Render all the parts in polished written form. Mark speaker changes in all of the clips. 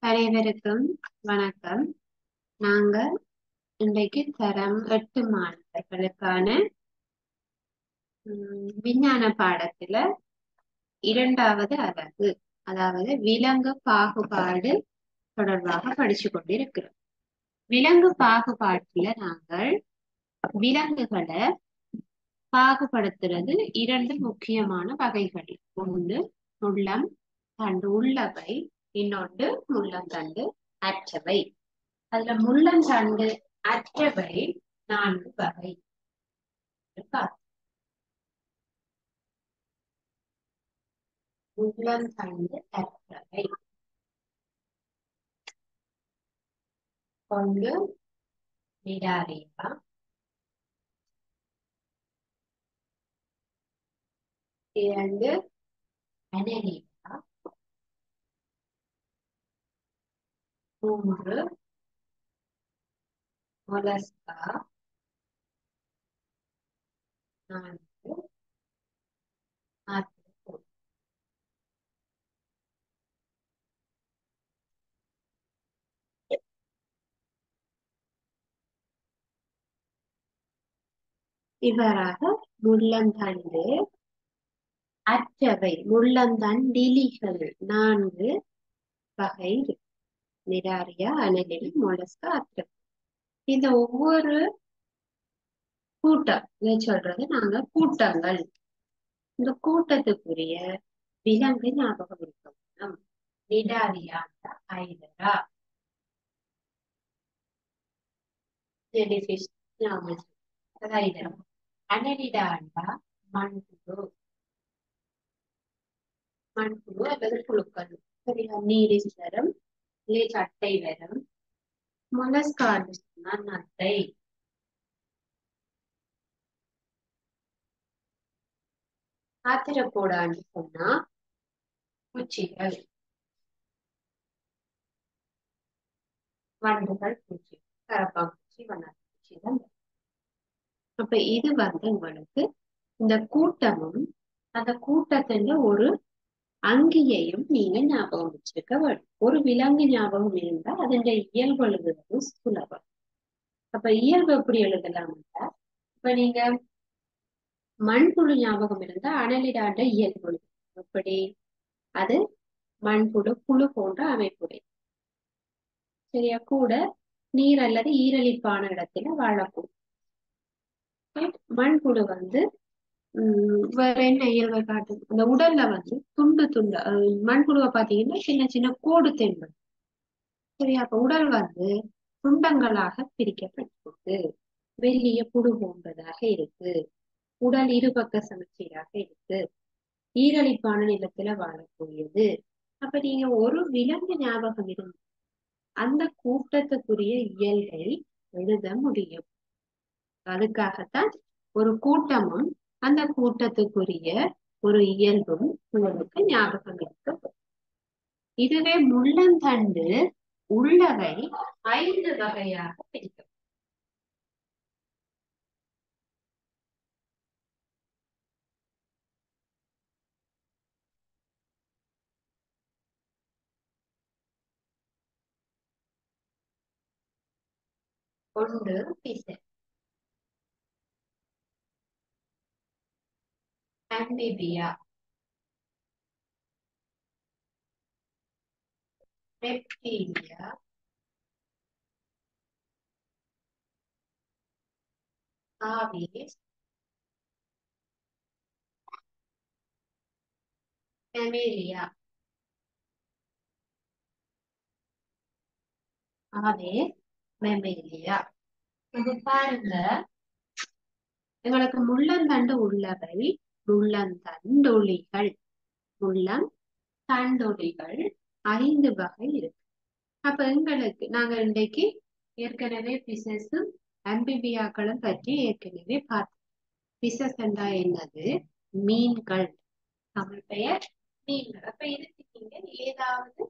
Speaker 1: அனைவருக்கும் வணக்கம். நாங்கள் இன்றைக்கு தரம் 8 மாணவர்களுக்கான விஞ்ஞான பாடத்துல இரண்டாவது அலகு, அதாவது விலங்கு பாகுபாடு தொடர்பாக படிச்சு கொண்டிருக்கிறோம். விலங்கு பாகுபாட்டுல நாங்கள் விலங்குகளை பாகுபடுத்துறது இரண்டு முக்கியமான வகைகள். ஒன்று முள்ளம் தண்டு உள்ளவை, இன்னொன்று முள்ளம் தண்டு அற்றவை. அதுல முள்ளந்தண்டு அற்றவை 4 வகை. முள்ளந்தண்டு அற்றவை ஒன்று நிடாரியா, 2 அனலியா, 3 மொலஸ்கா, 4 ஆர்த்ரோபோட். இவ்வாறாக முள்ளந்தண்டு அற்றவை, முள்ளந்தண்டிலிகள் 4 வகை இருக்கு. நிடாரியா, அனலில், மொலஸ்கா, அற்றவை. இந்த ஒவ்வொரு கூட்டம் சொல்றது நாங்க கூட்டங்கள். இந்த கூட்டத்துக்குரிய விலங்கு ஞாபகம் இருக்கணும். நிடாரியா ஐதரா, ஜெலிஃபிஷ் ஞாபகம் ஐதரா. அனலிடாண்டா மண்புழு, மண்புழு அல்லது புழுக்கள். சரியா, நீரில் வரும் இல்லை சட்டை வரும். மொலஸ்கான்னு சொன்னா நத்தை. ஆத்திரப்போடான்னு சொன்னா பூச்சிகள், வண்டுகள், பூச்சி, கரப்பாம்பூச்சி, வண்ணாப்பூச்சி தான். அப்ப இது உங்களுக்கு இந்த கூட்டமும் அந்த கூட்டத்துல ஒரு அங்கியையும் நீங்க ஞாபகம் வச்சிருக்க வேண்டும். ஒரு விலங்கு ஞாபகம் இருந்தா அதன் இயல்பு எழுதுவது சுலபம். அப்ப இயல்பு எப்படி எழுதலாம்னா, இப்ப நீங்க மண்புழு ஞாபகம் இருந்தா அனலிடாண்ட இயல்பு எழுதும். எப்படி? அது மண்புழு புழு போன்ற அமைப்புடைய, சரியா, கூட நீர் அல்லது ஈரலிப்பான இடத்துல வாழக்கூடும். மண்புழு வேற என்ன இயல்பை காட்டும்? அந்த உடல்ல துண்டு துண்டு மண்புழுவை பாத்தீங்கன்னா சின்ன சின்ன கோடு தென்படும். சரியா, அப்ப உடல் துண்டங்களாக பிரிக்கப்பட்டிருக்கு. வெள்ளிய புழு போன்றதாக இருக்கு. உடல் இருபக்க சமச்சீராக இருக்கு. ஈரலிப்பான நிலத்துல வாழக்கூடியது. அப்ப நீங்க ஒரு விலங்கு ஞாபகம் இருந்து அந்த கூட்டத்துக்குரிய இயல்பை எழுத முடியும். அதுக்காகத்தான் ஒரு கூட்டமும் அந்த கூட்டத்துக்குரிய ஒரு இயல்பும் உங்களுக்கு ஞாபகம் இருக்கு. இதுவே முள்ளந்தண்டு உள்ளவை 5 வகையாக பிரிக்கும். ஒன்று பிசர், ஆம்பிபியா, ரெப்டீலியா, ஆவிஸ், மெமேலியா. ஆவிஸ், மெமேலியா. இது பாருங்க, எங்களுக்கு முள்ளந்தண்டு உள்ளவை முள்ளந்தண்டொலிகள். முள்ளம் தண்டொலிகள் 5 வகை இருக்கு. அப்ப எங்களுக்கு நாங்க இன்றைக்கு ஏற்கனவே பிசஸும் அம்பிபியாக்களும் பற்றி ஏற்கனவே பார்த்தோம். பிசஸ் என்றா என்னது? மீன்கள். தமிழ் பெயர் மீன்கள். அப்ப இதுக்கு நீங்க ஏதாவது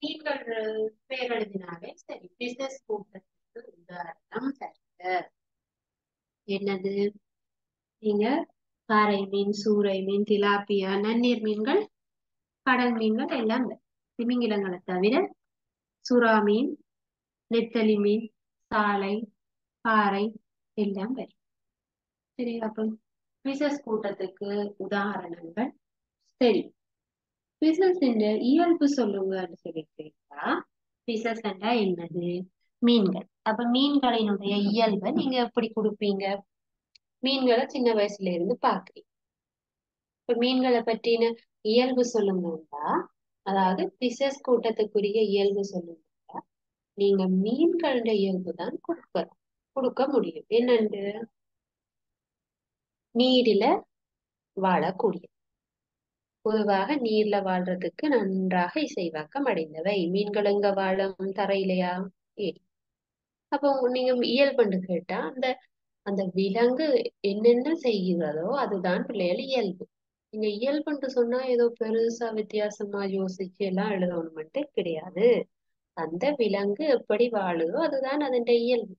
Speaker 1: மீன்கள் பெயர் எழுதினாலே சரி. பிசஸ் கூட்டத்துக்கு உதாரணம் தருக. என்னது? நீங்க பாறை மீன், சூறை மீன், திலாப்பியா, நன்னீர் மீன்கள், கடல் மீன்கள் எல்லாம் திமிங்கிலங்களை தவிர சுறா மீன், நெத்தலி மீன், சாலை, பாறை எல்லாம் வரும். சரி, அப்ப பிசஸ் கூட்டத்துக்கு உதாரணங்கள் சரி. பிசஸின் இயல்பு சொல்லுங்கன்னு சொல்லி கேட்டா, பிசஸ் என்றா என்னது? மீன்கள். அப்ப மீன்களினுடைய இயல்பை நீங்க எப்படி கொடுப்பீங்க? மீன்களை சின்ன வயசுல இருந்து பாக்குறீங்க. இப்ப மீன்களை பற்றின இயல்பு சொல்லுங்கன்னா, அதாவது பிசஸ் கூட்டத்துக்குரிய இயல்பு சொல்லுங்கன்னா, நீங்க மீன்களுடைய இயல்பு தான் கொடுக்க முடியும். என்னண்டு? நீரில வாழக்கூடிய, பொதுவாக நீர்ல வாழ்றதுக்கு நன்றாக இசைவாக்கம் அடைந்தவை. மீன்கள் எங்க வாழும்? தரையிலையா? ஏரி. அப்போ நீங்க இயல்புன்னு கேட்டா, அந்த அந்த விலங்கு என்னென்ன செய்கிறதோ அதுதான் பிள்ளைகள் இயல்பு. நீங்க இயல்புன்னு சொன்னா ஏதோ பெருசா வித்தியாசமா யோசிச்சு எல்லாம் எழுதணும்ட்டு கிடையாது. அந்த விலங்கு எப்படி வாழுதோ அதுதான் அதன் இயல்பு.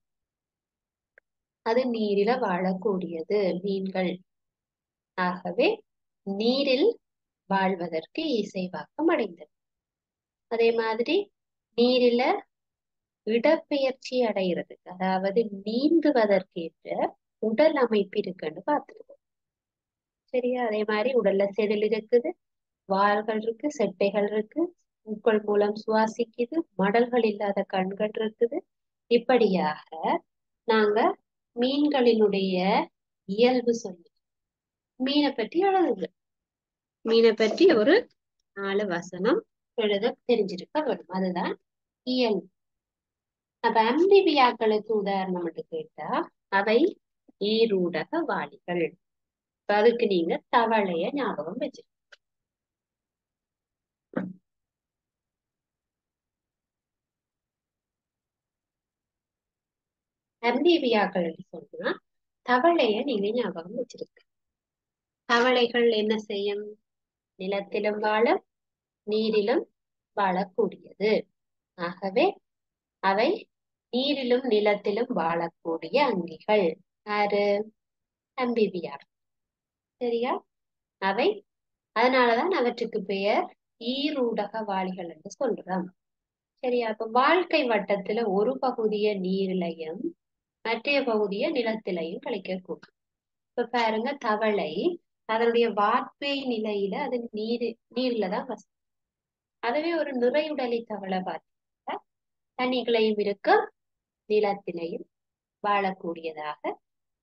Speaker 1: அது நீரில வாழக்கூடியது மீன்கள். ஆகவே நீரில் வாழ்வதற்கு இசைவாக்கம் அடைந்தது. அதே மாதிரி நீரில இடப்பெயர்ச்சி அடைகிறதுக்கு, அதாவது நீந்துவதற்கேற்ற உடல் அமைப்பு இருக்குன்னு பார்த்துருக்கோம். சரியா? அதே மாதிரி உடல்ல செதில் இருக்குது, வால்கள் இருக்கு, செட்டைகள் இருக்கு, மூக்கள் மூலம் சுவாசிக்குது, மடல்கள் இல்லாத கண்கள் இருக்குது. இப்படியாக நாங்க மீன்களினுடைய இயல்பு சொல்லி மீனை பற்றி எழுதுது. மீனை பற்றி ஒரு 4 வசனம் எழுத தெரிஞ்சிருக்க வேண்டும். அதுதான் இயல்பு. அப்ப அம்பிபியாக்களுக்கு உதாரணம் கேட்டா, அவை ஈரூடக வாளிகள். அதுக்கு நீங்க தவளைய ஞாபகம் வச்சு. அம்பீபியாக்கள் சொன்னா தவளைய நீங்க ஞாபகம் வச்சிருக்கு. தவளைகள் என்ன செய்யும்? நிலத்திலும் வாழும், நீரிலும் வாழக்கூடியது. ஆகவே அவை நீரிலும் நிலத்திலும் வாழக்கூடிய அங்கிகள். யாரு? அம்பிபியா. சரியா? அவை அதனாலதான் அவற்றுக்கு பெயர் ஈரூடக வாளிகள் என்று சொல்றோம். சரியா? அப்ப வாழ்க்கை வட்டத்துல ஒரு பகுதிய நீரிலையும் மற்றைய பகுதிய நிலத்திலையும் கழிக்கக்கூடும். இப்ப பாருங்க, தவளை அதனுடைய வார்ப்பை நிலையில அது நீர்ல தான் வசிக்கும். அதுவே ஒரு நுரையுடலி தவளை பார்த்தீங்கன்னா தண்ணிகளையும் இருக்கு, நிலத்திலையும் வாழக்கூடியதாக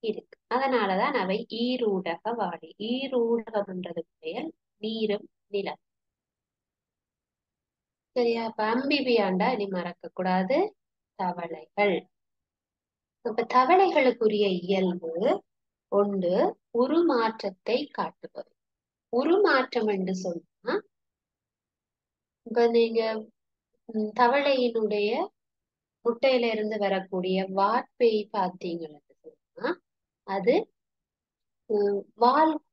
Speaker 1: இருக்கு. அதனாலதான் அவை ஈரூடக வாழி. ஈரூடகம்ன்றது பெயர் நீரும் நிலம். சரியா? அப்ப அம்பிபியாண்டா இனி மறக்க கூடாது, தவளைகள். இப்ப தவளைகளுக்குரிய இயல்பு ஒன்று உருமாற்றத்தை காட்டுவது. உருமாற்றம் என்று சொன்னா, இப்ப நீங்க தவளையினுடைய முட்டையில இருந்து வரக்கூடிய வார்ப்பை பார்த்தீங்கன்னு சொன்னா, அது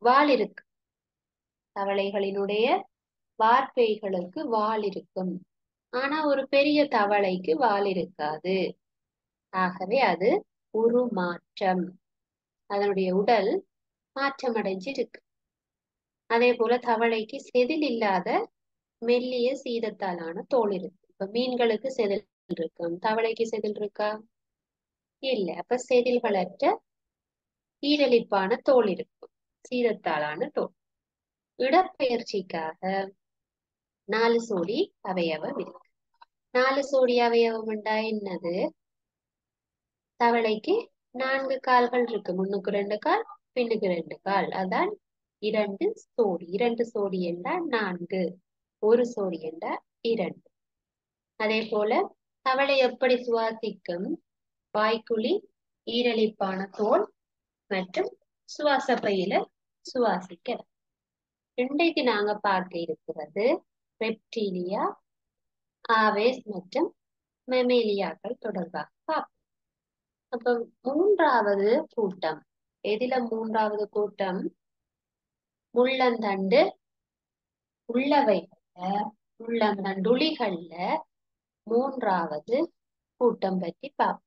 Speaker 1: வால் இருக்கு. தவளைகளினுடைய வார்ப்பைகளுக்கு வால் இருக்கும். ஆனா ஒரு பெரிய தவளைக்கு வால் இருக்காது. ஆகவே அது உருமாற்றம். அதனுடைய உடல் மாற்றம் அடைஞ்சிருக்கு. அதே போல தவளைக்கு செதில் இல்லாத மெல்லிய சீதத்தாலான தோல் இருக்கு. இப்ப மீன்களுக்கு செதில் இருக்கும், தவளைக்கு செதில் இருக்கா? இல்ல. அப்ப செதில்களற்ற ஈரலிப்பான தோல் இருக்கும், சீதத்தாலான தோல். இடப்பெயர்ச்சிக்காக 4 சோடி அவயவம் இருக்கு. 4 சோடி அவயவம் என்றா என்னது? தவளைக்கு 4 கால்கள் இருக்கு. முன்னுக்கு 2 கால், பின்னுக்கு 2 கால். அதான் 2 சோடி. 2 சோடி என்றால் 4, 1 சோடி என்றால் 2. அதே போல தவளை எப்படி சுவாசிக்கும்? வாய்க்குழி, ஈரலிப்பான தோல் மற்றும் சுவாச பையில சுவாசிக்கலாம். இன்றைக்கு நாங்க பார்க்க இருக்கிறது ரெப்டீலியா, ஆவேஸ் மற்றும் மெமேலியாக்கள் தொடர்பாக பார்ப்போம். அப்ப 3வது கூட்டம். எதில 3வது கூட்டம்? முள்ளந்தண்டு உள்ளவைகள்ல, உள்ளந்தண்டுளிகள்ல 3வது கூட்டம் பற்றி பார்ப்போம்.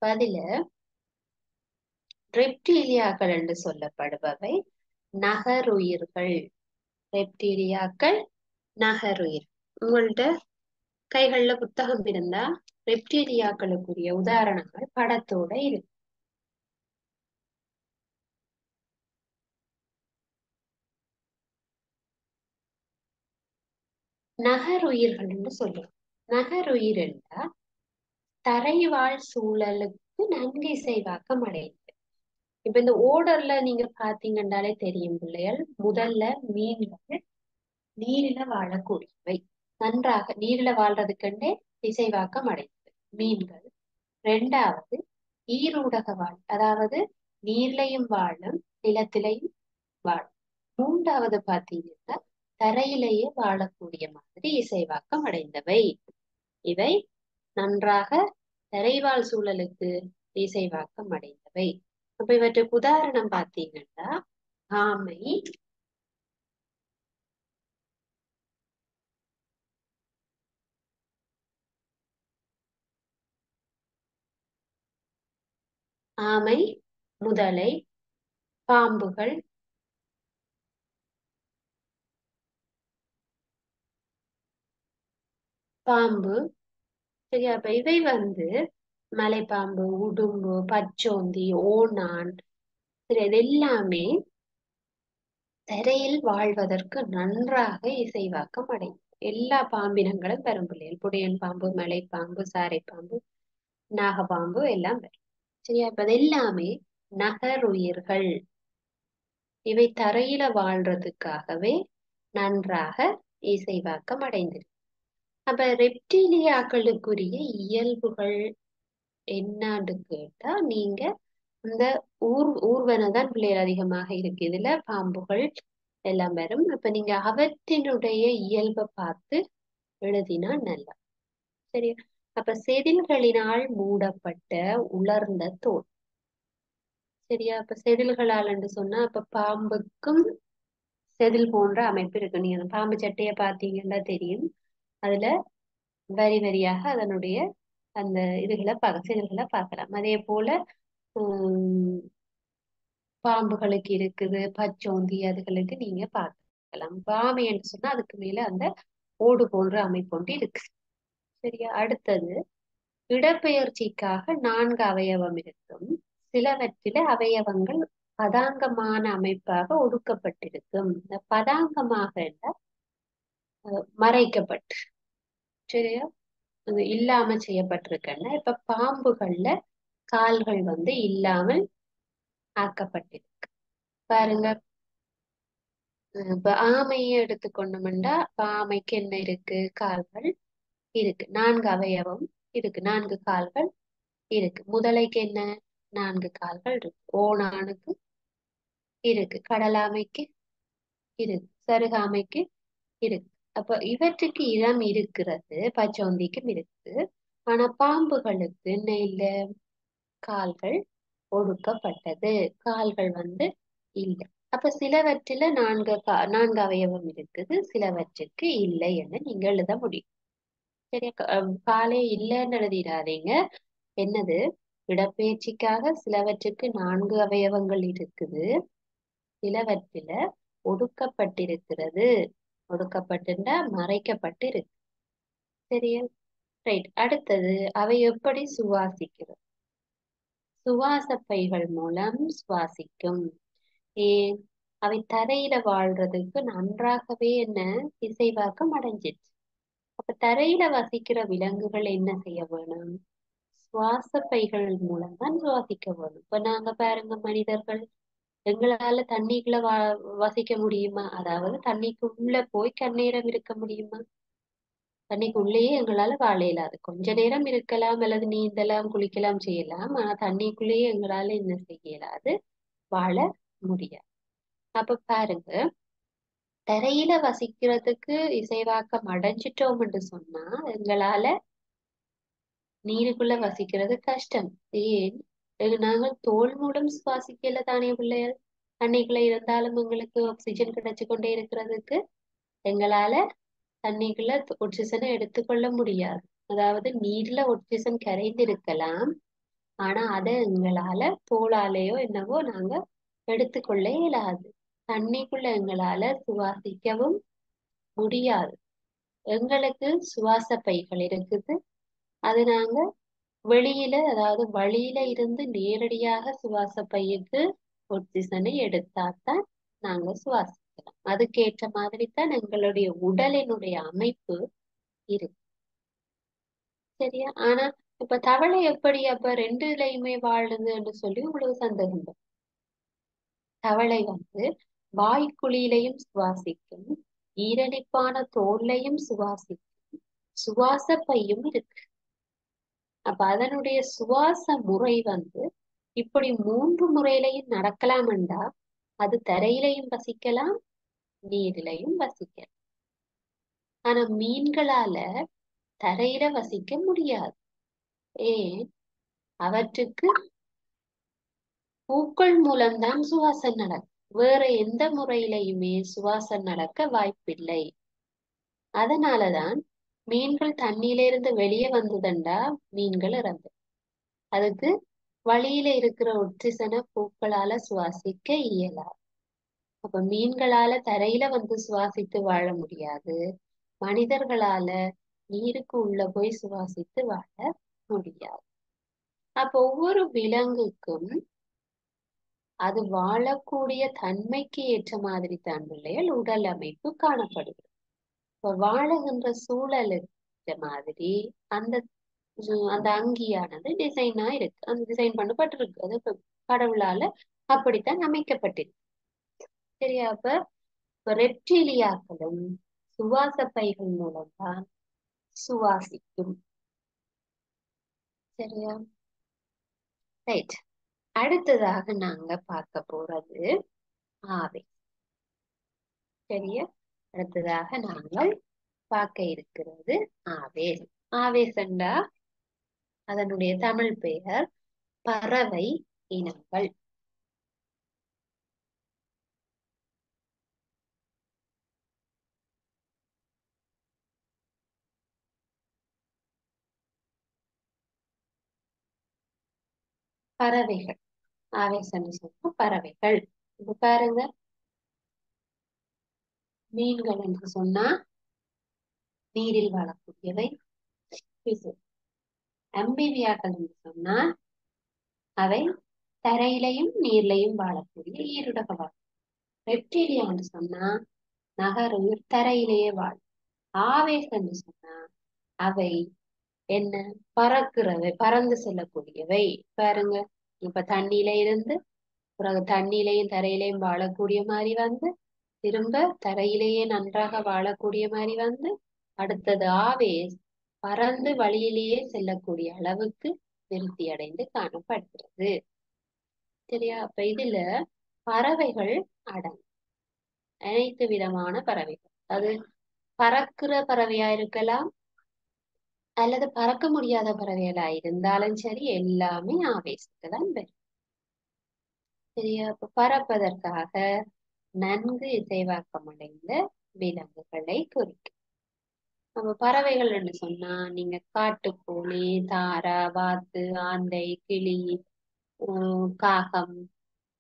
Speaker 1: பதில ரெப்டீலியாக்கள் என்று சொல்லப்படுபவை நகருயிர்கள். ரெப்டீலியாக்கள் நகருயிர். உங்கள்ட்ட கைகள்ல புத்தகம் இருந்தா ரெப்டீரியாக்களுக்குரிய உதாரணங்கள் படத்தோட இருக்கு. நகருயிர்கள்னு சொல்லுவோம். நகருயிர் என்றா தரைவாழ் சூழலுக்கு நன்கு இசைவாக்கம் அடையுது. இப்ப இந்த ஓடர்ல நீங்க பாத்தீங்கன்னாலே தெரியும் பிள்ளைகள், முதல்ல மீன்கள் நீரில வாழக்கூடியவை, நன்றாக நீரில வாழ்றதுக்கண்டே இசைவாக்கம் அடைந்தது மீன்கள். இரண்டாவது ஈரூடக வாழ், அதாவது நீர்லையும் வாழும் நிலத்திலையும் வாழும். மூன்றாவது பாத்தீங்கன்னா தரையிலேயே வாழக்கூடிய மாதிரி இசைவாக்கம் அடைந்தவை. இவை நன்றாக தரைவாழ் சூழலுக்கு இசைவாக்கம் அடைந்தவை. அப்ப இவற்றுக்கு உதாரணம் பார்த்தீங்கன்னா ஆமை, ஆமை, முதலை, பாம்புகள், பாம்பு. சரியா? அப்ப இவை மலைப்பாம்பு, உடும்பு, பச்சோந்தி, ஓணான், சரி, இது எல்லாமே தரையில் வாழ்வதற்கு நன்றாக இசைவாக்கம் அடையும். எல்லா பாம்பினங்களும் வரும் பிள்ளைகள். புடையன் பாம்பு, மலைப்பாம்பு, சாரைப்பாம்பு, நாகப்பாம்பு எல்லாம் வரும். சரியா? இப்ப அது எல்லாமே நகருயிர்கள். இவை தரையில வாழ்றதுக்காகவே நன்றாக இசைவாக்கம் அடைந்திருக்கு. அப்ப ரெப்டீலியாக்களுக்குரிய இயல்புகள் என்னான்னு கேட்டா, நீங்க இந்த ஊர்வன தான் பிள்ளைகள் அதிகமாக இருக்கு. இதுல பாம்புகள் எல்லாம் வரும். அப்ப நீங்க அவற்றினுடைய இயல்பை பார்த்து எழுதினா நல்லா. சரி? அப்ப செதில்களினால் மூடப்பட்ட உலர்ந்த தோல். சரியா? அப்ப செதில்களால் என்று சொன்னா, அப்ப பாம்புக்கும் செதில் போன்ற அமைப்பு இருக்கு. நீங்க அந்த பாம்பு சட்டையை பார்த்தீங்கன்னா தெரியும். அதுல வரி வரியாக அதனுடைய அந்த செதில்களை பார்க்கலாம். அதே போல உம் பாம்புகளுக்கு இருக்குது, பச்சோந்தி அதுகளுக்கு நீங்க பார்க்கலாம். பாம்பு என்று சொன்னா அதுக்கு மேல அந்த ஓடு போன்ற அமைப்பு ஒன்று இருக்கு. சரியா? அடுத்தது, இடப்பெயர்ச்சிக்காக 4 அவயவம் இருக்கும். சிலவற்றில அவயவங்கள் பதாங்கமான அமைப்பாக ஒடுக்கப்பட்டிருக்கும். இந்த பதாங்கமாக மறைக்கப்பட்டு, சரியா, அது இல்லாம செய்யப்பட்டிருக்கன்னா, இப்ப பாம்புகள்ல கால்கள் இல்லாமல் ஆக்கப்பட்டிருக்கு. பாருங்க, இப்ப ஆமையை எடுத்துக்கொண்டோம்னா, இப்ப ஆமைக்கு என்ன இருக்கு? கால்கள் இருக்கு, 4 அவயவம் இருக்கு, 4 கால்கள் இருக்கு. முதலைக்கு என்ன? 4 கால்கள் இருக்கு. ஓணானுக்கு இருக்கு, கடலாமைக்கு இருக்கு, சருகாமைக்கு இருக்கு. அப்ப இவற்றுக்கு இடம் இருக்கிறது, பச்சோந்திக்கும் இருக்கு. ஆனா பாம்புகளுக்கு என்ன இல்ல? கால்கள் ஒடுக்கப்பட்டது, கால்கள் இல்லை. அப்ப சிலவற்றில 4 அவயவம் இருக்குது, சிலவற்றுக்கு இல்லை என்று நீங்க எழுத முடியும். சரியா? காலே இல்லைன்னு எழுதிடாதீங்க. என்னது? இடப்பெயர்ச்சிக்காக சிலவற்றுக்கு 4 அவயவங்கள் இருக்குது, சிலவற்றில ஒடுக்கப்பட்டிருக்கிறது. ஒடுக்கப்பட்டுண்டா மறைக்கப்பட்டு இருக்கு. சரியா? ரைட். அடுத்தது, அவை எப்படி சுவாசிக்கிறது? சுவாச பைகள் மூலம் சுவாசிக்கும். ஏன்? அவை தரையில வாழ்றதுக்கு நன்றாகவே என்ன இசைவாக்கம் அடைஞ்சிச்சு. அப்ப தரையில வசிக்கிற விலங்குகள் என்ன செய்ய வேணும்? சுவாச பைகள் மூலம் தான் சுவாசிக்க வேணும். இப்ப நாங்க பாருங்க, மனிதர்கள் எங்களால தண்ணிக்குள்ள வசிக்க முடியுமா? அதாவது தண்ணிக்குள்ள போய் கண்ணீரம் இருக்க முடியுமா? தண்ணிக்குள்ளேயே எங்களால வாழ இயலாது. கொஞ்ச நேரம் இருக்கலாம், அல்லது நீந்தலாம், குளிக்கலாம், செய்யலாம். ஆனா தண்ணிக்குள்ளேயே எங்களால என்ன செய்ய இயலாது? வாழ முடியாது. அப்ப பாருங்க, தரையில வசிக்கிறதுக்கு இசைவாக்கம் அடைஞ்சிட்டோம் என்று சொன்னா எங்களால நீருக்குள்ள வசிக்கிறது கஷ்டம். ஏன்? நாங்கள் தோல் மூலம் சுவாசிக்கல தானே பிள்ளைகள். தண்ணிக்குள்ள இருந்தாலும் எங்களுக்கு ஆக்சிஜன் கிடைச்சு கொண்டே இருக்கிறதுக்கு எங்களால தண்ணிக்குள்ள ஆக்சிஜனை எடுத்துக்கொள்ள முடியாது. அதாவது நீர்ல ஆக்சிஜன் கரைந்திருக்கலாம், ஆனா அதை எங்களால தோளாலேயோ என்னவோ நாங்க எடுத்துக்கொள்ள இயலாது. தண்ணிக்குள்ள எங்களால சுவாசிக்கவும் முடியாது. எங்களுக்கு சுவாச பைகள் இருக்குது. அது நாங்க வெளியில, அதாவது வழியில இருந்து நேரடியாக சுவாச பையுக்கு ஆக்சிஜனை எடுத்தாதான் நாங்க சுவாசிக்கலாம். அதுக்கேற்ற மாதிரி தான் எங்களுடைய உடலினுடைய அமைப்பு இருக்கு. சரியா? ஆனா இப்ப தவளை எப்படி அப்ப ரெண்டுலயுமே வாழுதுன்னு சொல்லி உங்களுக்கு சந்தேகம் வரும். தவளை வாய்க்குழியிலையும் சுவாசிக்கும், ஈரலிப்பான தோல்லையும் சுவாசிக்கும், சுவாச பையும் இருக்கு. அப்ப அதனுடைய சுவாச முறை இப்படி 3 முறையிலையும் நடக்கலாம்டா, அது தரையிலையும் வசிக்கலாம், நீரிலையும் வசிக்கலாம். ஆனா மீன்களால தரையில வசிக்க முடியாது. ஏன்? அவற்றுக்கு பூக்கள் மூலம்தான் சுவாசம் நடக்கும். வேற எந்த முறையிலையுமே சுவாசம் நடக்க வாய்ப்பில்லை. அதனாலதான் மீன்கள் தண்ணியிலிருந்து வெளியே வந்ததுண்டா மீன்கள் இறந்து. அதுக்கு வழியில இருக்கிற ஆக்சிஜனை பூக்களால சுவாசிக்க இயலாது. அப்ப மீன்களால தரையில சுவாசித்து வாழ முடியாது, மனிதர்களால நீருக்கு உள்ள போய் சுவாசித்து வாழ முடியாது. அப்ப ஒவ்வொரு விலங்குக்கும் அது வாழக்கூடிய தன்மைக்கு ஏற்ற மாதிரி தான் பிள்ளைகள் உடல் அமைப்பு காணப்படுகிறது. இப்ப வாழுகின்ற சூழலுக்கு மாதிரி அந்த அந்த அங்கியானது டிசைனா இருக்கு, அந்த டிசைன் பண்ணப்பட்டிருக்கு. அது கடவுளால அப்படித்தான் அமைக்கப்பட்டிருக்கு. சரியா? அப்ப ரெப்டீலியாக்களும் சுவாச பைகள் மூலம்தான் சுவாசிக்கும். சரியா? ரைட். அடுத்ததாக நாங்க பார்க்க போறது ஆவை. சரியா? அடுத்ததாக நாங்கள் பார்க்க இருக்கிறது ஆவேஸ். ஆவேசண்டா அதனுடைய தமிழ் பெயர் பறவை இனங்கள். பறவைகள் ஆவேசம் சொன்னா பறவைகள். இப்ப பாருங்க, மீன்கள் என்று சொன்னா நீரில் வாழக்கூடியவை. அம்பீபியாக்கள் என்று சொன்னா அவை தரையிலையும் நீர்லையும் வாழக்கூடிய ஈருடக வாழ். ரெப்டீலியா என்று சொன்னா நகருயிர் தரையிலேயே வாழும். ஆவேஸ் என்று சொன்னா அவை என்ன, பறக்கிறவை, பறந்து செல்லக்கூடியவை. பாருங்க, இப்ப தண்ணியில இருந்து பிறகு தண்ணியிலையும் தரையிலையும் வாழக்கூடிய மாதிரி திரும்ப தரையிலேயே நன்றாக வாழக்கூடிய மாதிரி அடுத்தது ஆவேஸ் பறந்து வழியிலேயே செல்லக்கூடிய அளவுக்கு விருத்தி அடைந்து காணப்படுகிறது. சரியா? அப்ப இதுல பறவைகள் அடங்கும். அனைத்து விதமான பறவைகள், அது பறக்கிற பறவையா இருக்கலாம் அல்லது பறக்க முடியாத பறவைகளா இருந்தாலும் சரி, எல்லாமே ஆவேசத்துக்கு தான் பெறும். சரியா? அப்ப பறப்பதற்காக நன்கு இசைவாக்கம் அடைந்த விலங்குகளை குறிக்கும். நம்ம பறவைகள் என்று சொன்னா நீங்க காட்டுக்கோழி, தாரா, வாத்து, ஆந்தை, கிளி, காகம்,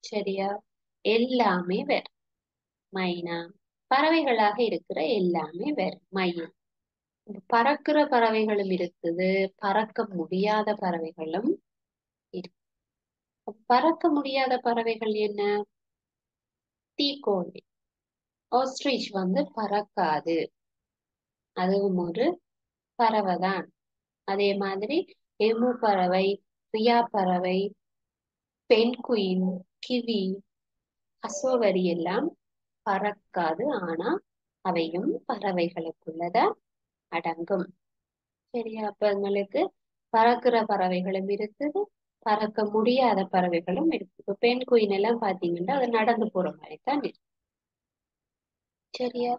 Speaker 1: சரியா, எல்லாமே வேற. மைனா, பறவைகளாக இருக்கிற எல்லாமே வேற. மயில், பறக்கிற பறவைகளும் இருக்குது, பறக்க முடியாத பறவைகளும் இருக்கு. பறக்க முடியாத பறவைகள் என்ன? தீக்கோழி, ஆஸ்ட்ரிச் பறக்காது, அதுவும் ஒரு பறவைதான். அதே மாதிரி எமு பறவை, ரியா பறவை, பென்குயின், கிவி, அசோவரி எல்லாம் பறக்காது. ஆனா அவையும் பறவைகளுக்குள்ளதான் அடங்கும். சரியா? அப்ப எங்களுக்கு பறக்கிற பறவைகளும் இருக்குது, பறக்க முடியாத பறவைகளும் இருக்கு. இப்ப பென்குயின் எல்லாம் பாத்தீங்கன்னா அது நடந்து போற மாதிரி தான் இருக்கு. சரியா?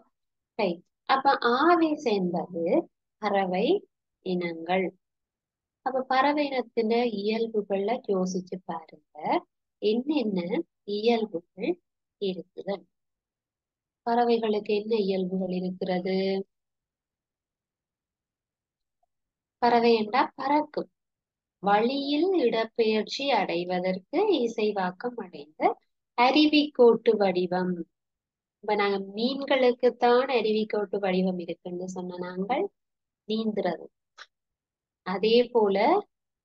Speaker 1: ரைட். அப்ப ஆவேஸ் என்பது பறவை இனங்கள். அப்ப பறவை இனத்தின இயல்புகள்ல யோசிச்சு பாருங்க, என்னென்ன இயல்புகள் இருக்குது. பறவைகளுக்கு என்ன இயல்புகள் இருக்கிறது? பறவை என்றா பறக்கும், வழியில் இடப்பெயர்ச்சி அடைவதற்கு இசைவாக்கம் அடைந்த அருவிக்கோட்டு வடிவம் இப்ப நாங்க மீன்களுக்குத்தான் அருவிக்கோட்டு வடிவம் இருக்குன்னு சொன்ன நாங்கள் நீந்துறது. அதே போல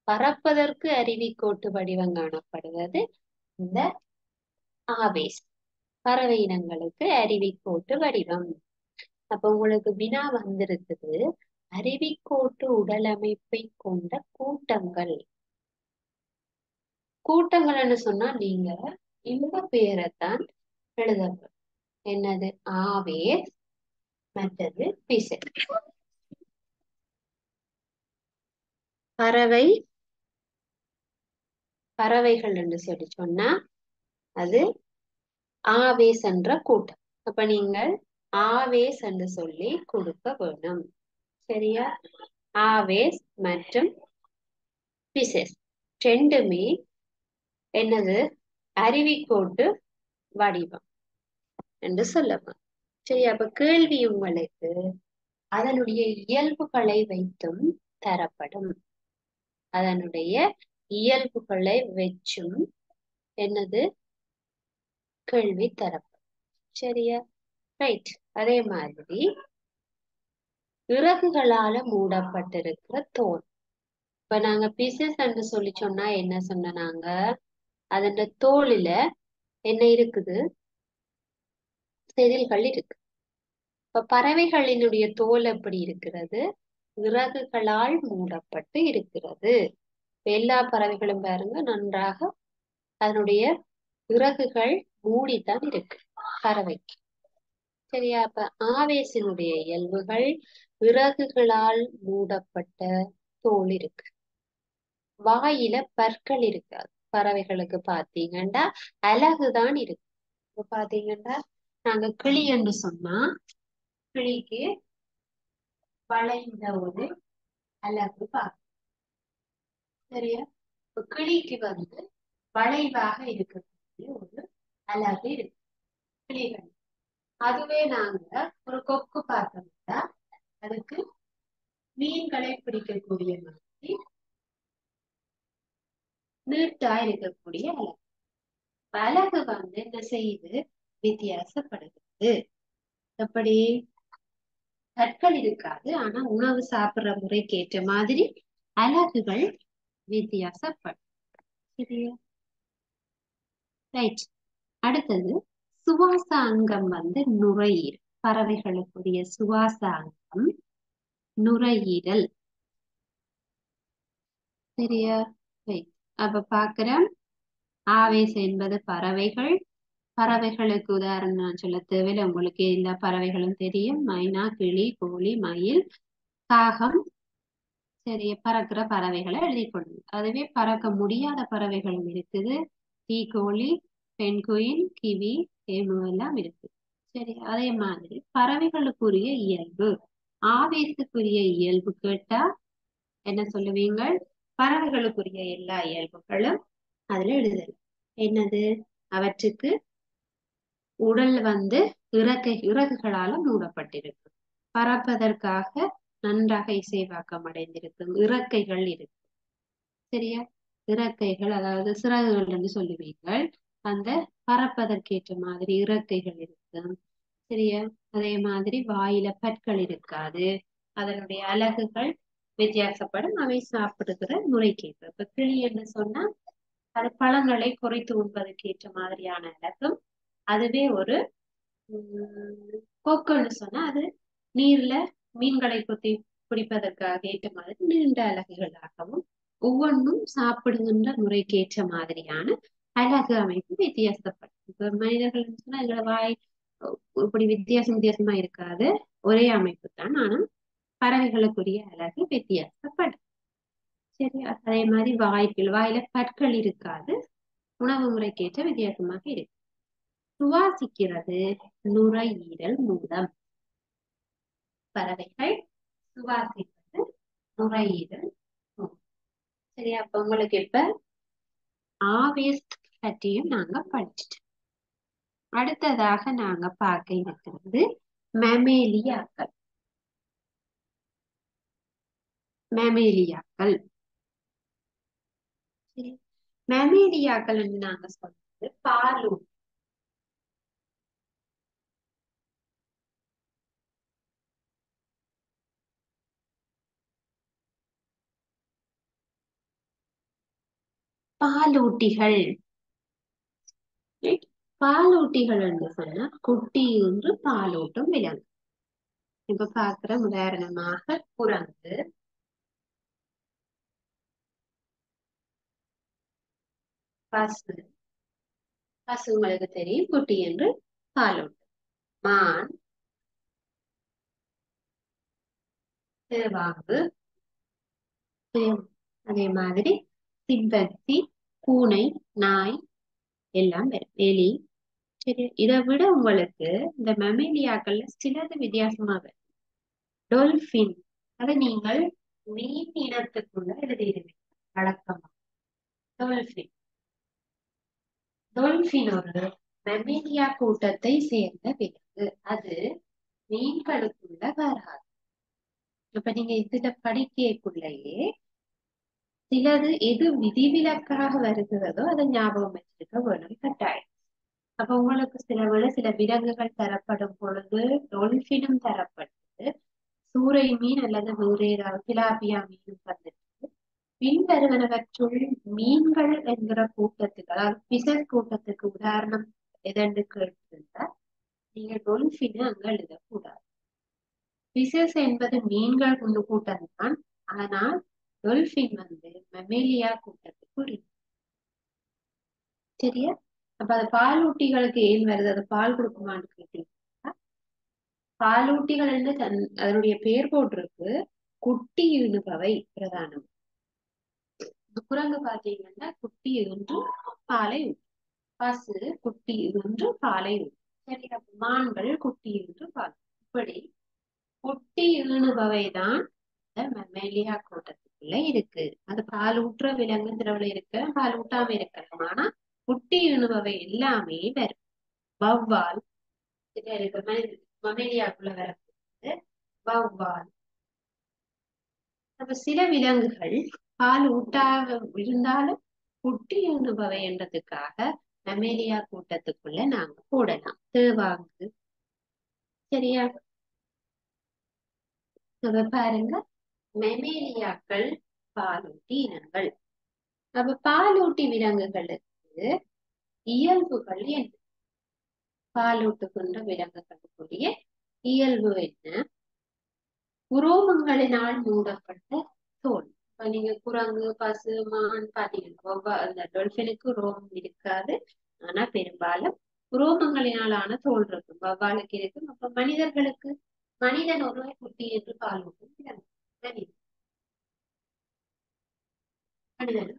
Speaker 1: பறப்பதற்கு அருவிக்கோட்டு வடிவம் காணப்படுவது இந்த ஆவேஸ். பறவை இனங்களுக்கு அருவிக்கோட்டு வடிவம். அப்ப உங்களுக்கு வினா வந்திருக்குது, அருவிக்கோட்டு உடலமைப்பை கொண்ட கூட்டங்கள். கூட்டங்கள்னு சொன்னா நீங்க இந்த பேரைத்தான் எழுதப்படும். என்னது? ஆவேஸ், மற்றது பிசை. பறவைகள் என்று சொல்லி சொன்னா அது ஆவேஸ் என்ற கூட்டம். அப்ப நீங்கள் ஆவேஸ் என்று சொல்லி கொடுக்க வேணும். சரியா? ஆவேஸ் மற்றும் பிசஸ் ரெண்டுமே என்னது? அருவிக்கோட்டு வடிவம் என்று சொல்லலாம். சரி, அப்ப கேள்வி உங்களுக்கு அதனுடைய இயல்புகளை வைத்தும் தரப்படும். அதனுடைய இயல்புகளை வச்சும் என்னது கேள்வி தரப்படும். சரியா? ரைட். அதே மாதிரி இறகுகளால மூடப்பட்டிருக்கிற தோல். இப்ப நாங்க பிசஸ் என்று சொல்லி சொன்னா என்ன சொன்ன நாங்க? அதோட தோலில என்ன இருக்குது? செதில்கள் இருக்கு. இப்ப பறவைகளினுடைய தோல் எப்படி இருக்கிறது? இறகுகளால் மூடப்பட்டு இருக்கிறது. எல்லா பறவைகளும் பாருங்க நன்றாக அதனுடைய இறகுகள் மூடித்தான் இருக்கு பறவைக்கு. சரியா? அப்ப ஆவேசினுடைய இயல்புகள் இறகுகளால் மூடப்பட்ட தோல் இருக்கு. வாயில பற்கள் இருக்காது. பறவைகளுக்கு பாத்தீங்கன்னா அலகுதான் இருக்கு. இப்ப பாத்தீங்கன்னா நாங்க கிளி என்று சொன்னா கிளிக்கு வளைந்த ஒரு அலகு பார்க்க. சரியா? இப்ப கிளிக்கு வளைவாக இருக்கக்கூடிய ஒரு அலகு இருக்கு கிளிகள். அதுவே நாங்க ஒரு கொக்கு பார்த்தோம்னா அதுக்கு மீன்களை பிடிக்கக்கூடிய மாதிரி நீட்டா இருக்கக்கூடிய அலகு. அலகு என்ன செய்யுது? வித்தியாசப்படுகிறது. எப்படி? கற்கள் இருக்காது, ஆனா உணவு சாப்பிடுற முறைக்கு ஏற்ற மாதிரி அலகுகள் வித்தியாசப்படும். சரியா? ரைட். அடுத்தது சுவாச அங்கம் நுரையீரல். பறவைகளுக்குரிய சுவாச அங்கம் நுரையீரல். சரியா? ரைட். அப்ப பாக்குறேன் ஆவேஸ் என்பது பறவைகள். பறவைகளுக்கு உதாரணம் சொல்ல தேவையில்லை, உங்களுக்கு எல்லா பறவைகளும் தெரியும். மைனா, கிளி, கோழி, மயில், காகம். சரி, பறக்கிற பறவைகளை எழுதி கொள்ளுங்க. அதுவே பறக்க முடியாத பறவைகளும் இருக்குது. தீக்கோழி, பெண்குயின், கிவி, தேனு எல்லாம் இருக்கு. சரி, அதே மாதிரி பறவைகளுக்குரிய இயல்பு, ஆவேசத்துக்குரிய இயல்பு கேட்டா என்ன சொல்லுவீங்க? பறவைகளுக்குரிய எல்லா இயல்புகளும் அதுல எழுதலாம். என்னது? அவற்றுக்கு உடல் இறகுகளால மூடப்பட்டிருக்கு. பறப்பதற்காக நன்றாக இசைவாக்கம் அடைந்திருக்கும் இறக்கைகள் இருக்கு. சரியா? இறக்கைகள் அதாவது சிறகுகள் என்று சொல்லுவீங்கள். அந்த பறப்பதற்கேற்ற மாதிரி இறக்கைகள் இருக்கும். சரியா? அதே மாதிரி வாயில பற்கள் இருக்காது. அதனுடைய அலகுகள் வித்தியாசப்படும். அவை சாப்பிடுகிற முறைக்கேற்ப. இப்ப கிளி என்று சொன்னா அது பழங்களை குறைத்து உண்பதற்கு ஏற்ற மாதிரியான அலகும். அதுவே ஒரு கொக்குன்னு சொன்னா அது நீர்ல மீன்களை கொத்தி பிடிப்பதற்காக ஏற்ற மாதிரி நீண்ட அலகுகளாகவும் ஒவ்வொன்றும் சாப்பிடுகின்ற முறைக்கு ஏற்ற மாதிரியான அலகு அமைப்பு வித்தியாசப்படும். இப்ப மனிதர்கள் சொன்னா எங்களோட வாய் இப்படி வித்தியாசமா இருக்காது, ஒரே அமைப்பு தான். ஆனா பறவைகளுக்குரிய அலகு வித்தியாசப்படும். சரி, அதே மாதிரி வாயில பற்கள் இருக்காது, உணவு முறைக்கேற்ற வித்தியாசமாக இருக்கு. சுவாசிக்கிறது நுரையீரல் மூலம். பறவைகள் சுவாசிப்பது நுரையீரல் மூலம். சரி, அப்ப உங்களுக்கு இப்ப ஆவேஸ் பற்றியும் நாங்க படிச்சுட்டோம். அடுத்ததாக நாங்க பார்க்க இருக்கிறது மெமேலியாக்கள். மெமேலியாக்கள். சரி, மெமேலியாக்கள் நாங்க சொல்றது பாலூட்டி. பாலூட்டிகள். பாலூட்டிகள் என்று சொன்னா குட்டி என்று பாலூட்டும் விலங்கு. இப்ப பாக்குற உதாரணமாக குரங்கு, பசு. பசு உங்களுக்கு தெரியும் குட்டி என்று பாலூட்டும். மான், தேவாங்கு, அதே மாதிரி சிம்பத்தி, பூனை, நாய் எல்லாம் வரும். எலி. சரி, இதை விட உங்களுக்கு இந்த மெமேலியாக்கள்ல சிலது வித்தியாசமா வரும். டொல்பின், அதை நீங்கள் மீன் இனத்துக்குள்ள எழுதிடுவீங்க வழக்கமா. டொல்பின். டொல்பின் ஒரு மெமேலியா கூட்டத்தை சேர்ந்த விலங்கு. அது மீன்களுக்குள்ள வராது. இப்ப நீங்க இதுல படிக்கக்குள்ளேயே சிலது எது விதிவிலக்காக வருகிறதோ அதை ஞாபகம் வச்சிருக்க வேணும் கட்டாயம். அப்ப உங்களுக்கு சில விலங்குகள் தரப்படும் பொழுது டொல்பினும் தரப்பட்டு சூறை மீன் அல்லது வேறு ஏதாவது பிலாபியா மீனும் வந்துட்டு பின்வருவனவற்றுள் மீன்கள் என்கிற கூட்டத்துக்கு, அதாவது பிசர் கூட்டத்துக்கு உதாரணம் எதென்று கேட்டிருந்தா நீங்க டொல்பின் அங்க எழுதக்கூடாது. பிசஸ் என்பது மீன்கள் கொண்டு கூட்டம் தான். ஆனால் டொல்பின் வந்து மெமேலியா கூட்டத்துக்கு உரியது. சரியா? அப்ப அது பாலூட்டிகளுக்கு ஏன் வருது? அது பால் கொடுக்குமான்னு கேட்டீங்கன்னா, பாலூட்டிகள் என்று அதனுடைய பெயர் போட்டிருக்கு. குட்டி ஈனுபவை பிரதானம். குரங்கு பாத்தீங்கன்னா குட்டி ஈன்று பாலை ஊற்றும். பசு குட்டி ஈன்று பாலை ஊற்றும். சரி, மான்கள் குட்டி ஈன்று பால். இப்படி குட்டி ஈனுபவை தான் மெமேலியா கூட்டத்துக்குள்ள இருக்கு. அது பால் ஊற்ற விலங்கு திரவல இருக்க, பால் ஊட்டாம இருக்கலாம். ஆனா குட்டி ஈனுபவை எல்லாமே வரும். வௌவால் இருக்கு, மமேலியாக்குள்ள வரக்கூடியது வௌவால். அப்ப சில விலங்குகள் பால் ஊட்டாக இருந்தாலும் குட்டி ஈனுபவை என்றதுக்காக மமேலியா கூட்டத்துக்குள்ள நாங்க போடலாம். தேவாங்கு. சரியா? அப்ப பாருங்க, மெமேலியாக்கள் பாலூட்டி இனங்கள். அப்ப பாலூட்டி விலங்குகளுக்கு இயல்புகள் என்ன? பாலூட்டுகின்ற விலங்குகளுக்குரிய இயல்பு என்ன? உரோமங்களினால் மூடப்பட்ட தோல். இப்ப நீங்க குரங்கு, பசு, மான் பாத்தீங்கன்னா அந்த டொல்பினுக்கு உரோமம் இருக்காது. ஆனா பெரும்பாலும் உரோமங்களினாலான தோல் இருக்கும். வவ்வாலுக்கு இருக்கும். அப்ப மனிதர்களுக்கு, மனிதன் ஒரு குட்டி என்று பாலூட்டும் விலங்கு. மனிதன்.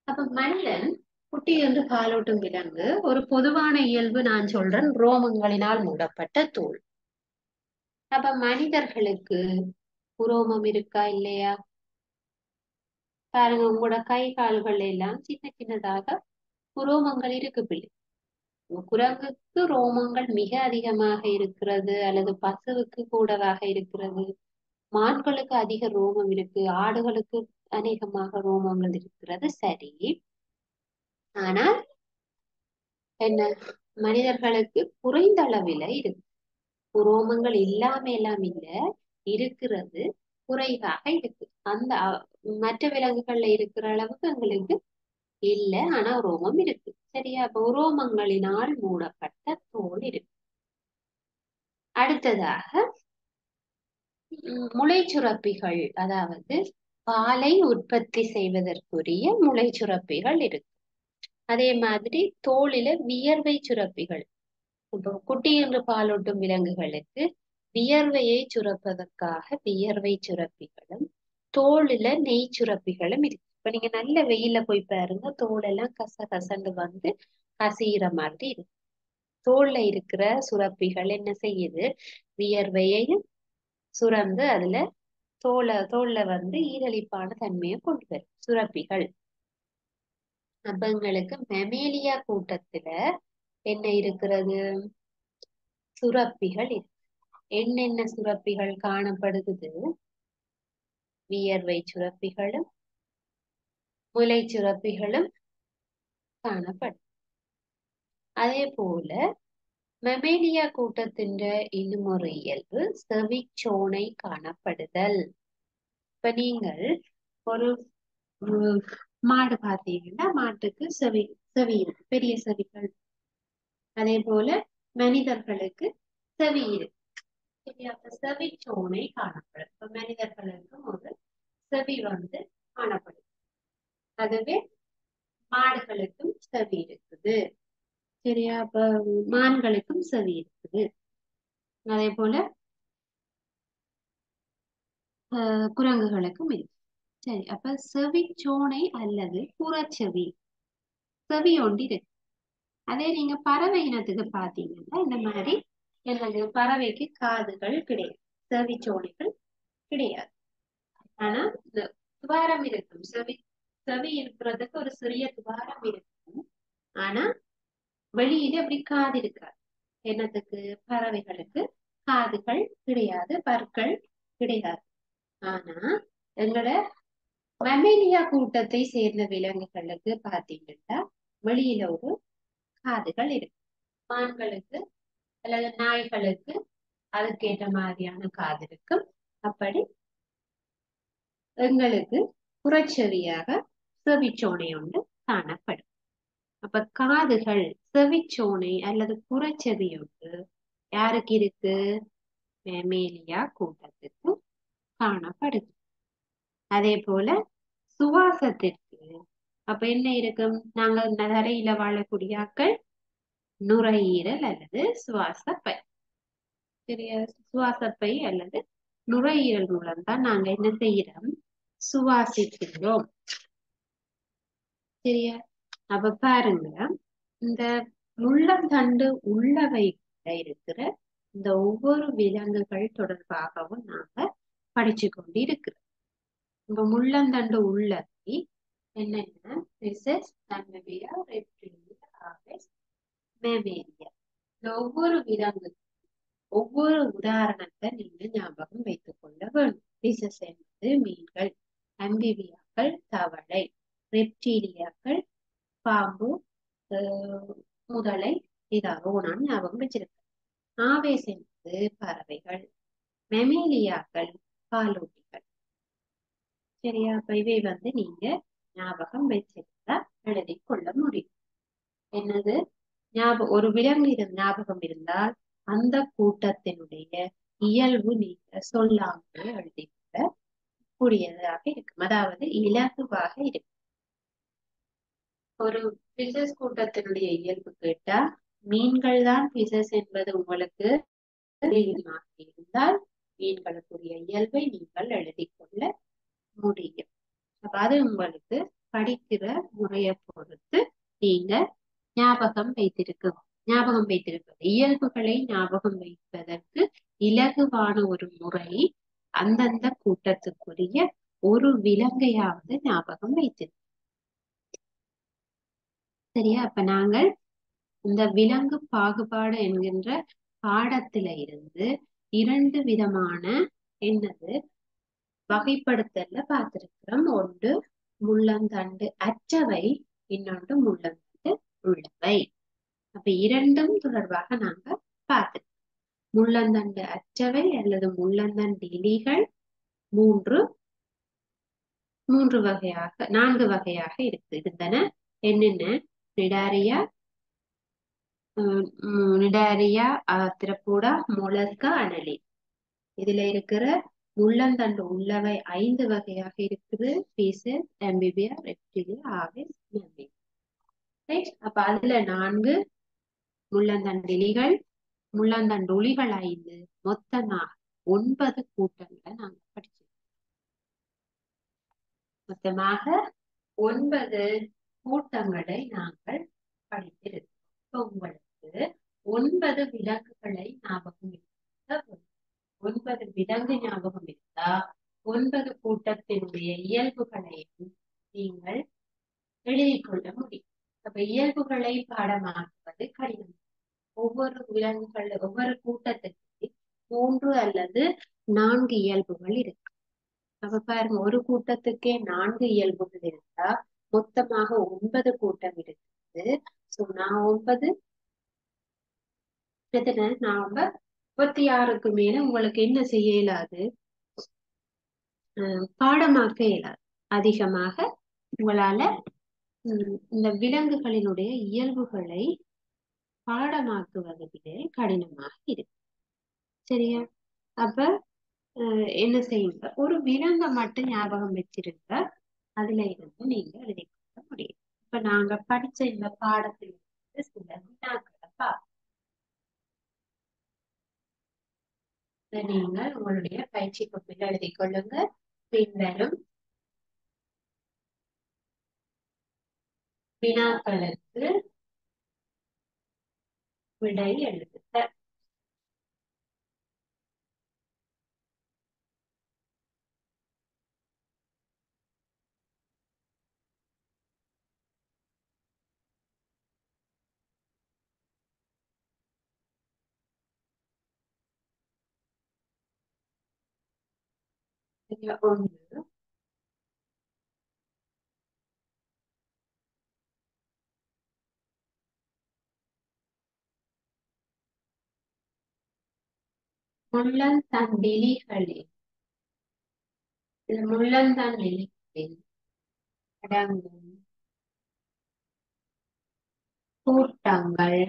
Speaker 1: அப்ப மனிதன் குட்டி என்று பாலூட்டும் விலங்கு. ஒரு பொதுவான இயல்பு நான் சொல்றேன், ரோமங்களினால் மூடப்பட்ட தோல். அப்ப மனிதர்களுக்கு உரோமம் இருக்கா இல்லையா? பாருங்க, உங்களோட கை கால்கள் எல்லாம் சின்ன சின்னதாக உரோமங்கள் இருக்கு பிள்ளை. குரங்குக்கு ரோமங்கள் மிக அதிகமாக இருக்கிறது, அல்லது பசுவுக்கு கூடவாக இருக்கிறது. மான்களுக்கு அதிக ரோமம் இருக்கு, ஆடுகளுக்கு அநேகமாக ரோமங்கள் இருக்கிறது. சரி, ஆனால் என்ன, மனிதர்களுக்கு குறைந்த அளவில இருக்கு. உரோமங்கள் இல்லாம எல்லாம் இல்ல, இருக்கிறது, குறைவாக இருக்கு. அந்த மற்ற விலங்குகள்ல இருக்கிற அளவுக்கு எங்களுக்கு இல்ல, ஆனா உரோமம் இருக்கு. சரியா? அப்ப உரோமங்களினால் மூடப்பட்ட தோல் இருக்கு. அடுத்ததாக முளைச்சுரப்பிகள், அதாவது பாலை உற்பத்தி செய்வதற்குரிய முளைச்சுரப்பிகள் இருக்கு. அதே மாதிரி தோலில வியர்வை சுரப்பிகள். இப்போ குட்டி என்று பாலூட்டும் விலங்குகளுக்கு வியர்வையை சுரப்பதற்காக வியர்வை சுரப்பிகளும் தோலில நெய் சுரப்பிகளும் இருக்கு. இப்ப நீங்க நல்ல வெயில போய் பாருங்க, தோலெல்லாம் கச கசண்டு வந்து கசிகிற மாதிரி இருக்கு. தோல்ல இருக்கிற சுரப்பிகள் என்ன செய்யுது? வியர்வையையும் சுரந்து அதுல தோல்ல வந்து ஈரலிப்பான தன்மையை கொண்டு வரும் சுரப்பிகள். அப்ப எங்களுக்கு மெமேலியா கூட்டத்துல என்ன இருக்கிறது? சுரப்பிகள் இருக்கு. என்னென்ன சுரப்பிகள் காணப்படுகிறது? வியர்வை சுரப்பிகளும் முலை சுரப்பிகளும் காணப்படும். அதே போல மெமேலியா கூட்டத்தின் இன்னும் ஒரு இயல்பு செவிச்சோனை காணப்படுதல். இப்ப நீங்கள் ஒரு மாடு பார்த்தீங்கன்னா மாட்டுக்கு செவி இருக்கு, பெரிய செவிகள். அதே போல மனிதர்களுக்கு செவி இருக்கு. அப்ப செவிச்சோனை காணப்படும். இப்ப மனிதர்களுக்கும் ஒரு செவி காணப்படும். அதுவே மாடுகளுக்கும் செவி இருக்குது. சரியா? அப்ப மான்களுக்கும் செவி இருக்குது. அதே போல குரங்குகளுக்கும் இருக்கு. சரி, அப்ப செவிச்சோனை அல்லது புறச்செவி, செவி ஒண்டி இருக்கு. அதே நீங்க பறவை இனத்துக்கு பாத்தீங்கன்னா இந்த மாதிரி என்னது, பறவைக்கு காதுகள் கிடையாது, செவிச்சோனைகள் கிடையாது. ஆனா இந்த துவாரம் இருக்கும், செவி செவி இருக்கிறதுக்கு ஒரு சிறிய துவாரம் இருக்கும். ஆனா வெளியில அப்படி காது இருக்காது. என்னத்துக்கு? பறவைகளுக்கு காதுகள் கிடையாது, பற்கள் கிடையாது. ஆனா எங்களோட மமேலியா கூட்டத்தை சேர்ந்த விலங்குகளுக்கு பாத்தீங்கன்னா வெளியில ஒரு காதுகள் இருக்கு. மான்களுக்கு அல்லது நாய்களுக்கு அதுக்கேற்ற மாதிரியான காது இருக்கும். அப்படி எங்களுக்கு புறச்செவியாக செவிச்சோனை ஒன்று காணப்படும். அப்ப காதுகள், செவிச்சோனை அல்லது புறச்செவி ஒன்று யாருக்கு இருக்கு? மேலியா கூட்டத்துக்கு காணப்படுது. அதே போல சுவாசத்திற்கு அப்ப என்ன இருக்கும்? நாங்கள் தரையில வாழக்கூடிய ஆக்கள் நுரையீரல் அல்லது சுவாசப்பை. சரியா? சுவாசப்பை அல்லது நுரையீரல் மூலம் தான் நாங்க என்ன செய்யறோம்? சுவாசிக்கிறோம். சரியா? அப்ப பாருங்க, இந்த முள்ளந்தண்டு உள்ளவை இருக்கிற இந்த ஒவ்வொரு விலங்குகள் தொடர்பாகவும் நாங்க படிச்சு கொண்டு இருக்கிறோம். இப்ப முள்ளந்தண்டு உள்ளவை என்னென்ன? ஒவ்வொரு விலங்கு ஒவ்வொரு உதாரணத்தை நீங்க ஞாபகம் வைத்துக் கொள்ள வேண்டும். பிசஸ் என்பது மீன்கள், அம்பிபியாக்கள் தவளை, ரெப்டீலியாக்கள் பாம்பு, முதலை, இதாகவோ நான் ஞாபகம் வச்சிருக்கேன். ஆவேஸ் என்பது பறவைகள், மெமேலியாக்கள் பாலூட்டிகள். சரியா? அப்ப இவை நீங்க ஞாபகம் வச்சிருந்தா எழுதி கொள்ள முடியும். என்னது? ஒரு விலங்கு ஞாபகம் இருந்தால் அந்த கூட்டத்தினுடைய இயல்பு நீங்க சொல்லாமல் எழுதி கொள்ள கூடியதாக இருக்கும், அதாவது இலகுவாக இருக்கும். ஒரு பிசஸ் கூட்டத்தினுடைய இயல்பு கேட்டா மீன்கள் தான் பிசஸ் என்பது உங்களுக்கு இருந்தால் மீன்களுக்குரிய இயல்பை நீங்கள் எழுதி கொள்ள முடியும். அப்ப அது உங்களுக்கு படிக்கிற முறையை பொறுத்து நீங்க ஞாபகம் வைத்திருப்பது இயல்புகளை ஞாபகம் வைப்பதற்கு இலகுவான ஒரு முறை அந்தந்த கூட்டத்துக்குரிய ஒரு விலங்கையாவது ஞாபகம் வைத்திருக்கோம். சரியா? அப்ப நாங்கள் இந்த விலங்கு பாகுபாடு என்கின்ற பாடத்தில இருந்து 2 விதமான என்னது வகைப்படுத்தல பார்த்திருக்கிறோம். ஒன்று முள்ளந்தண்டு அற்றவை, இன்னொன்று முள்ளந்தண்டு உள்ளவை. அப்ப இரண்டும் தொடர்பாக நாங்க பார்த்திருக்கோம். முள்ளந்தண்டு அற்றவை அல்லது முள்ளந்தண்டு இலிகள் 4 வகையாக இருந்தன. என்னென்ன? Cnidaria, arthropoda, mollusca, annelida. இதுல இருக்கிற முள்ளந்தண்டு உள்ளவை 5 வகையாக இருக்குது. Pisces, amphibia, reptilia, aves, right? அப்ப அதுல 4 முள்ளந்தண்டு இலிகள், முள்ளந்தண்டு உளிகள் 5, மொத்தமாக 9 கூட்டங்களை நாங்க படிச்சோம். மொத்தமாக 9 கூட்டங்களை நாங்கள் படித்திருக்கோம். உங்களுக்கு 9 விலங்குகளை ஞாபகம் இருந்தா 9 விலங்கு ஞாபகம் இருந்தா 9 கூட்டத்தினுடைய இயல்புகளையும் நீங்கள் எழுதிக் கொள்ள முடியும். அப்ப இயல்புகளை பாடமாக்குவது கடினம். ஒவ்வொரு கூட்டத்துக்கு 3 அல்லது 4 இயல்புகள் இருக்கு. அப்ப பாருங்க, ஒரு கூட்டத்துக்கே 4 இயல்புகள் இருந்தா மொத்தமாக 9 கூட்டம் இருக்குது. சோ நான் 36க்கு மேல உங்களுக்கு என்ன செய்ய இயலாது? பாடமாக்க இயலாது. அதிகமாக உங்களால இந்த விலங்குகளினுடைய இயல்புகளை பாடமாக்குவதிலே கடினமாக இருக்கு. சரியா? அப்ப என்ன செய்யுங்க, ஒரு விலங்கை மட்டும் ஞாபகம் வச்சிருங்க. அதுல இருந்து நீங்க எழுதி கொள்ள முடியும். இப்ப நாங்க படிச்ச இந்த பாடத்தில் இருந்து சில வினாக்களை பார்ப்போம். இதை நீங்கள் உங்களுடைய பயிற்சி கோப்பில் எழுதி கொள்ளுங்க. பின்வரும் வினாக்களுக்கு விடை எழுதுக. இதுல ஒன்று, முள்ளந்தண்டிலிகளில் முள்ளந்தண்டிலிகளில் அடங்கும் கூட்டங்கள்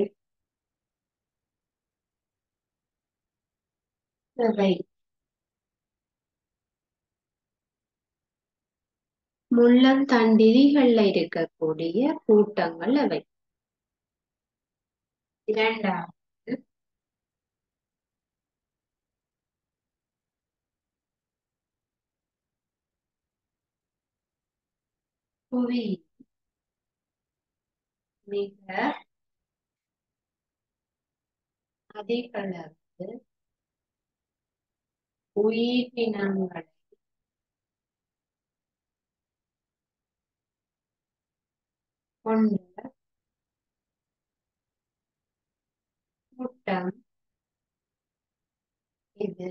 Speaker 1: எவை? முள்ளந்தண்டிலிகள்ல இருக்கக்கூடிய கூட்டங்கள் எவை? இரண்டாவது, புவி மிக அதிகளவு உயிரினங்களை கொண்ட கூட்டம் இது.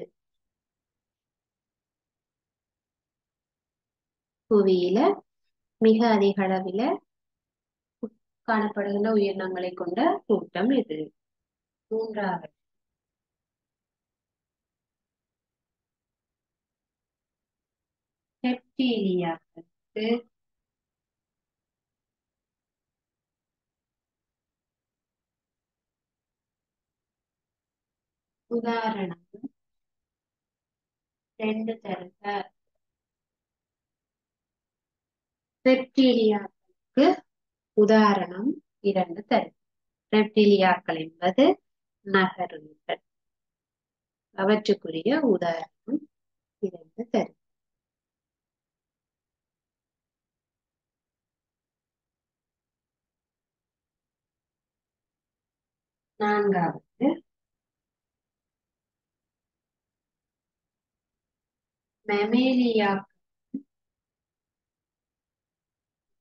Speaker 1: புவியில மிக அதிக அளவில காணப்படுகின்ற உயிரினங்களை கொண்ட கூட்டம் இது. மூன்றாவது, ரெப்டீலியாக்களுக்கு உதாரணம் 2 தருக. ரெப்டீலியாக்களுக்கு உதாரணம் 2 தருக. ரெப்டீலியாக்கள் என்பது நகருங்கள். அவற்றுக்குரிய உதாரணம் 2 தருக. நான்காவது, மெமேலியா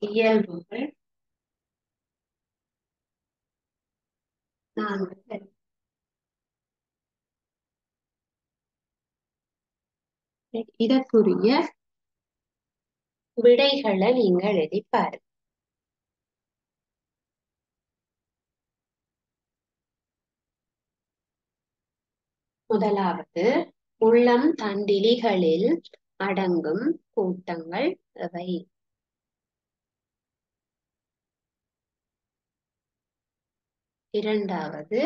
Speaker 1: இயல்புகள் 4 தருக. இதற்குரிய விடைகளை நீங்க எழுதி பாருங்க. முதலாவது, முள்ளம் தண்டிலிகளில் அடங்கும் கூட்டங்கள் எவை? இரண்டாவது,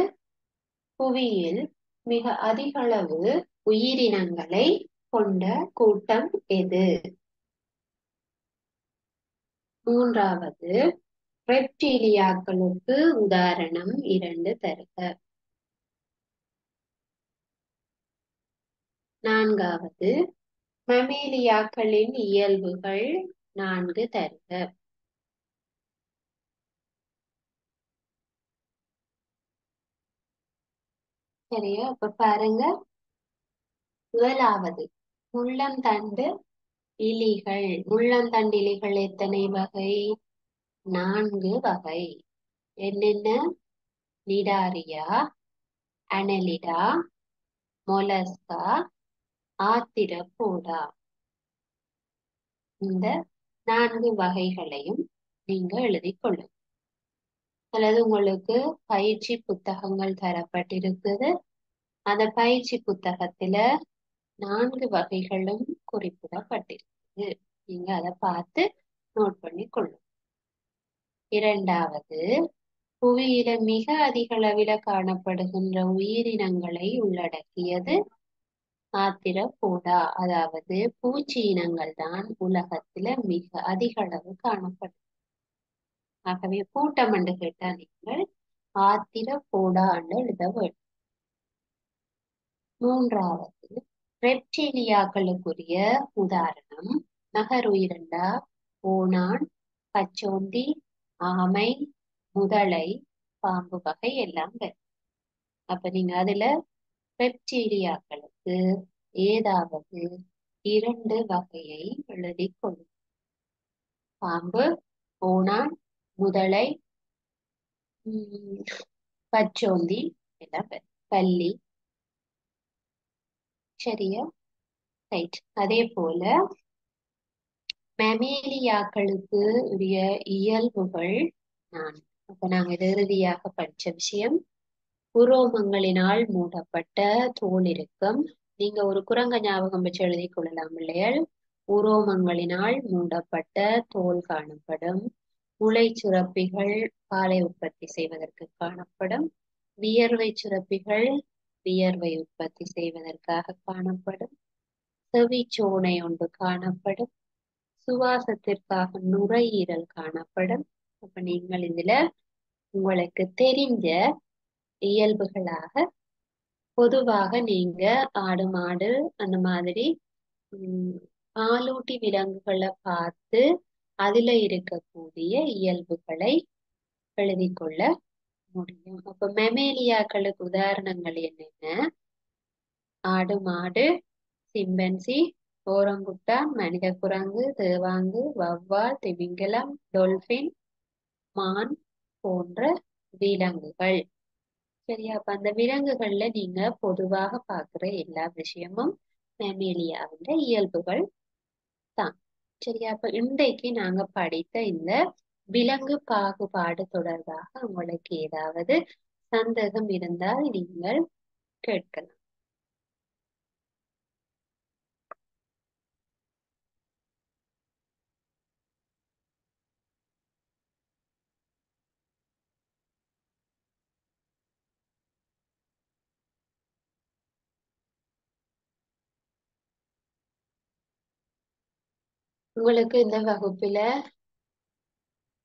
Speaker 1: புவியில் மிக அதிகளவு உயிரினங்களை கொண்ட கூட்டம் எது? மூன்றாவது, ரெப்டீலியாக்களுக்கு உதாரணம் 2 தருக. நான்காவது, மமேலியாக்களின் இயல்புகள் 4 தருக. சரியா? இப்ப பாருங்க. முதலாவது, முள்ளந்தண்டு இலிகள். முள்ளந்தண்டு இலிகள் எத்தனை வகை? 4 வகை. என்னென்ன? Cnidaria, annelida, mollusca, arthropoda. இந்த 4 வகைகளையும் நீங்க எழுதிக் கொள்ளுங்க. அல்லது உங்களுக்கு பயிற்சி புத்தகங்கள் தரப்பட்டிருக்குது. அந்த பயிற்சி புத்தகத்துல 4 வகைகளும் குறிப்பிடப்பட்டிருக்குது. நீங்க அதை பார்த்து நோட் பண்ணி கொள்ளும். இரண்டாவது, புவியில மிக அதிக அளவில காணப்படுகின்ற உயிரினங்களை உள்ளடக்கியது ஆத்திரபோடா. அதாவது பூச்சி இனங்கள் தான் உலகத்துல மிக அதிக அளவு காணப்படும். ஆகவே கூட்டம் என்று கேட்டா நீங்கள் ஆத்திரபோடா என்று எழுத வேண்டும். மூன்றாவது, ரெப்டீலியாக்களுக்குரிய உதாரணம் நகருயிரண்டா, ஓணான், பச்சோந்தி, ஆமை, முதலை, பாம்பு வகை எல்லாம் வரும். அப்ப நீங்க அதுல ரெப்டீலியாக்களுக்கு ஏதாவது 2 வகையை எழுதிக் கொள்ளும். பாம்பு, ஓணான், முதலை, பச்சோந்தி எல்லாம் வரும். பல்லி. சரியா? ரைட். அதே போல மெமேலியாக்களுக்கு உரிய இயல்புகள் நான் அப்ப நாங்க இது இறுதியாக படிச்ச விஷயம். உரோமங்களினால் மூடப்பட்ட தோல் இருக்கும். நீங்க ஒரு குரங்க ஞாபகம் வச்சு எழுதி கொள்ளலாம் இல்லையால். உரோமங்களினால் மூடப்பட்ட தோல் காணப்படும். முளை சுரப்பிகள் பாலை உற்பத்தி செய்வதற்கு காணப்படும். வியர்வை சுரப்பிகள் வியர்வை உற்பத்தி செய்வதற்காக காணப்படும். செவிச்சோனை ஒன்று காணப்படும். சுவாசத்திற்காக நுரையீரல் காணப்படும். அப்ப நீங்கள் இதுல உங்களுக்கு தெரிஞ்ச இயல்புகளாக பொதுவாக நீங்க ஆடு மாடு அந்த மாதிரி பாலூட்டி விலங்குகளை பார்த்து அதுல இருக்கக்கூடிய இயல்புகளை எழுதி கொள்ள முடியும். அப்ப மெமேலியாக்களுக்கு உதாரணங்கள் என்னென்ன? ஆடு மாடு, சிம்பன்சி, ஓரங்குட்டான், மனித குரங்கு, தேவாங்கு, வவ்வால், திமிங்கலம், டொல்பின், மான் போன்ற விலங்குகள். சரியா? அப்ப அந்த விலங்குகள்ல நீங்க பொதுவாக பார்க்கிற எல்லா விஷயமும் மெமேலியாவின் இயல்புகள் தான். சரியா? அப்ப இன்றைக்கு நாங்க படித்த இந்த விலங்கு பாகுபாடு தொடர்பாக உங்களுக்கு ஏதாவது சந்தேகம் இருந்தால் நீங்கள் கேட்கலாம். உங்களுக்கு இந்த வகுப்புல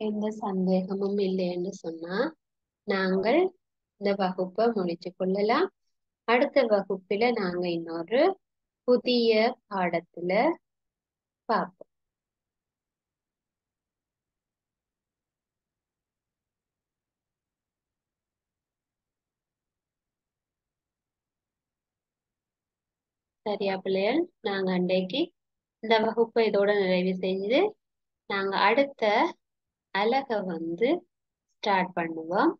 Speaker 1: எந்த சந்தேகமும் இல்லைன்னு சொன்னா நாங்கள் இந்த வகுப்பை முடிச்சு கொள்ளலாம். அடுத்த வகுப்புல நாங்க இன்னொரு புதிய பாடத்துல பார்ப்போம். சரியா பிள்ளைகள்? நாங்க அன்றைக்கு இந்த வகுப்பை இதோட நிறைவு செஞ்சு நாங்க அடுத்த அலகை ஸ்டார்ட் பண்ணுவோம்.